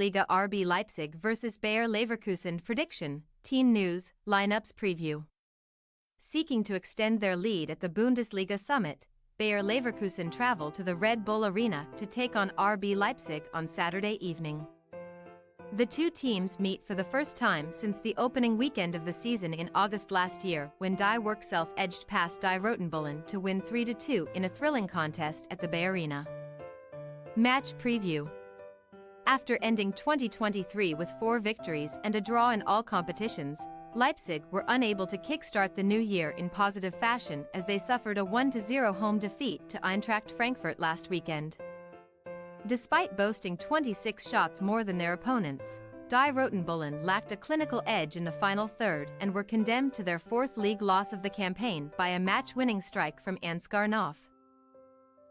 Bundesliga RB Leipzig vs Bayer Leverkusen prediction, team news, lineups preview. Seeking to extend their lead at the Bundesliga summit, Bayer Leverkusen travel to the Red Bull Arena to take on RB Leipzig on Saturday evening. The two teams meet for the first time since the opening weekend of the season in August last year, when Die Werkself edged past Die Rotenbullen to win 3-2 in a thrilling contest at the Bayer Arena. Match preview. After ending 2023 with 4 victories and a draw in all competitions, Leipzig were unable to kickstart the new year in positive fashion as they suffered a 1-0 home defeat to Eintracht Frankfurt last weekend. Despite boasting 26 shots more than their opponents, Die Rotenbullen lacked a clinical edge in the final third and were condemned to their 4th league loss of the campaign by a match-winning strike from Ansgar Knopf,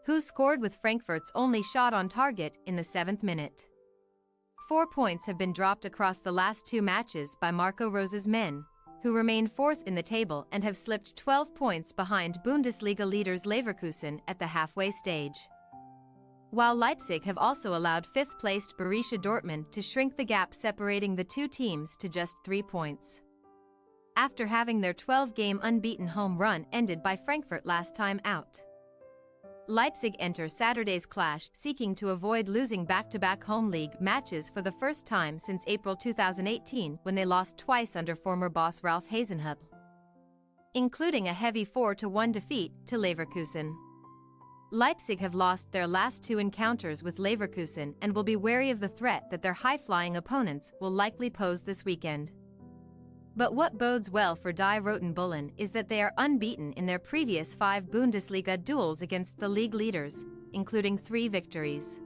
who scored with Frankfurt's only shot on target in the 7th minute. 4 points have been dropped across the last 2 matches by Marco Rose's men, who remain 4th in the table and have slipped 12 points behind Bundesliga leaders Leverkusen at the halfway stage. While Leipzig have also allowed 5th-placed Borussia Dortmund to shrink the gap separating the two teams to just 3 points, after having their 12-game unbeaten home run ended by Frankfurt last time out. Leipzig enter Saturday's clash seeking to avoid losing back-to-back home league matches for the first time since April 2018, when they lost twice under former boss Ralf Hasenhüttl, including a heavy 4-1 defeat to Leverkusen. Leipzig have lost their last 2 encounters with Leverkusen and will be wary of the threat that their high-flying opponents will likely pose this weekend. But what bodes well for Die Rotenbullen is that they are unbeaten in their previous 5 Bundesliga duels against the league leaders, including 3 victories.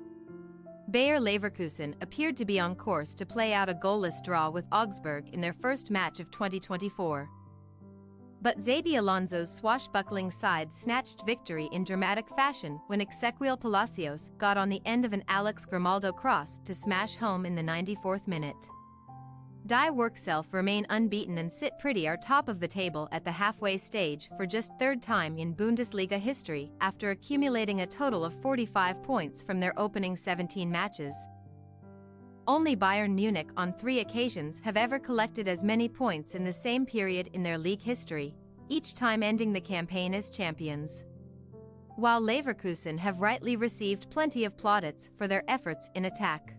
Bayer Leverkusen appeared to be on course to play out a goalless draw with Augsburg in their first match of 2024. But Xabi Alonso's swashbuckling side snatched victory in dramatic fashion when Ezequiel Palacios got on the end of an Alex Grimaldo cross to smash home in the 94th minute. Die Werkself remain unbeaten and sit pretty are top of the table at the halfway stage for just 3rd time in Bundesliga history after accumulating a total of 45 points from their opening 17 matches. Only Bayern Munich on 3 occasions have ever collected as many points in the same period in their league history, each time ending the campaign as champions. While Leverkusen have rightly received plenty of plaudits for their efforts in attack,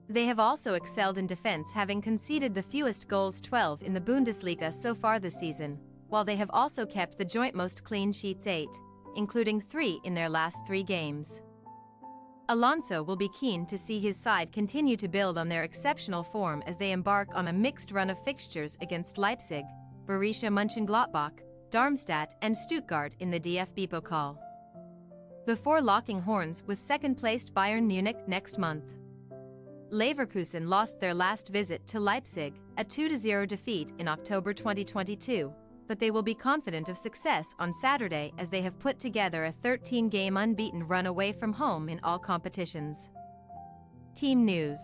they have also excelled in defense, having conceded the fewest goals, 12 in the Bundesliga so far this season, while they have also kept the joint most clean sheets, 8, including 3 in their last 3 games. Alonso will be keen to see his side continue to build on their exceptional form as they embark on a mixed run of fixtures against Leipzig, Borussia Mönchengladbach, Darmstadt and Stuttgart in the DFB Pokal, before locking horns with 2nd-placed Bayern Munich next month. Leverkusen lost their last visit to Leipzig, a 2-0 defeat in October 2022, but they will be confident of success on Saturday as they have put together a 13-game unbeaten run away from home in all competitions. Team news.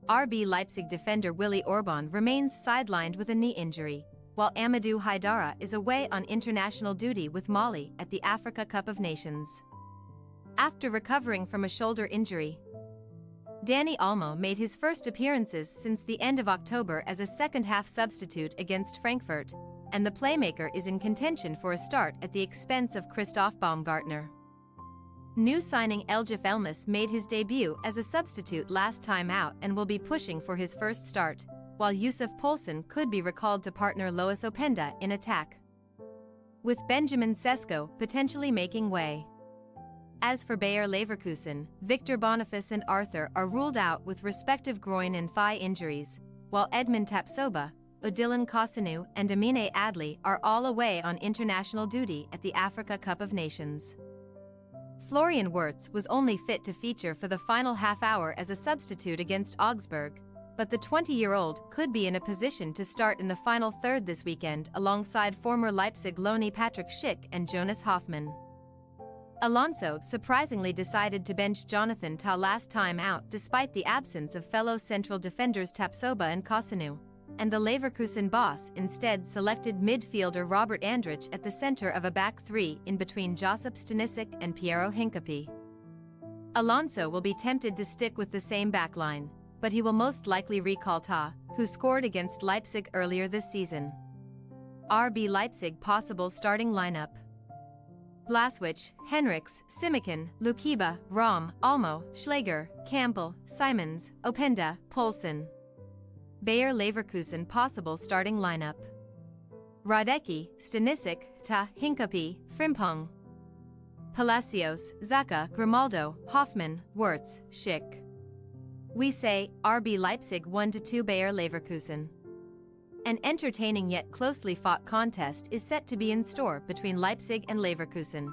RB Leipzig defender Willi Orban remains sidelined with a knee injury, while Amadou Haidara is away on international duty with Mali at the Africa Cup of Nations, after recovering from a shoulder injury. Dani Olmo made his first appearances since the end of October as a second-half substitute against Frankfurt, and the playmaker is in contention for a start at the expense of Christoph Baumgartner. New signing Eljif Elmas made his debut as a substitute last time out and will be pushing for his first start, while Yusuf Poulsen could be recalled to partner Lois Openda in attack, with Benjamin Sesko potentially making way. As for Bayer Leverkusen, Victor Boniface and Arthur are ruled out with respective groin and thigh injuries, while Edmund Tapsoba, Odilon Kosanu and Amine Adli are all away on international duty at the Africa Cup of Nations. Florian Wirtz was only fit to feature for the final half hour as a substitute against Augsburg, but the 20-year-old could be in a position to start in the final third this weekend alongside former Leipzig loanee Patrick Schick and Jonas Hoffmann. Alonso surprisingly decided to bench Jonathan Tah last time out despite the absence of fellow central defenders Tapsoba and Kosanu, and the Leverkusen boss instead selected midfielder Robert Andrich at the center of a back 3 in between Josip Stanisic and Piero Hincapié. Alonso will be tempted to stick with the same backline, but he will most likely recall Ta, who scored against Leipzig earlier this season. RB Leipzig possible starting lineup: Blaswich, Henriks, Simikin, Lukiba, Rom, Olmo, Schläger, Campbell, Simons, Openda, Poulsen. Bayer Leverkusen possible starting lineup: Radecki, Stanisic, Ta, Hincapi, Frimpong. Palacios, Zaka, Grimaldo, Hoffmann, Wirtz, Schick. We say, RB Leipzig 1-2 Bayer Leverkusen. An entertaining yet closely fought contest is set to be in store between Leipzig and Leverkusen,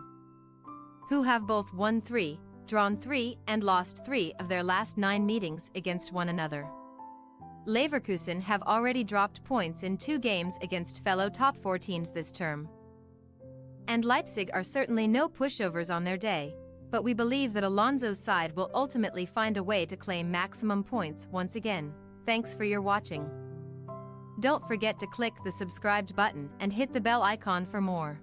who have both won 3, drawn 3 and lost 3 of their last 9 meetings against one another. Leverkusen have already dropped points in 2 games against fellow top 4 teams this term. And Leipzig are certainly no pushovers on their day, but we believe that Alonso's side will ultimately find a way to claim maximum points once again. Thanks for your watching. Don't forget to click the subscribed button and hit the bell icon for more.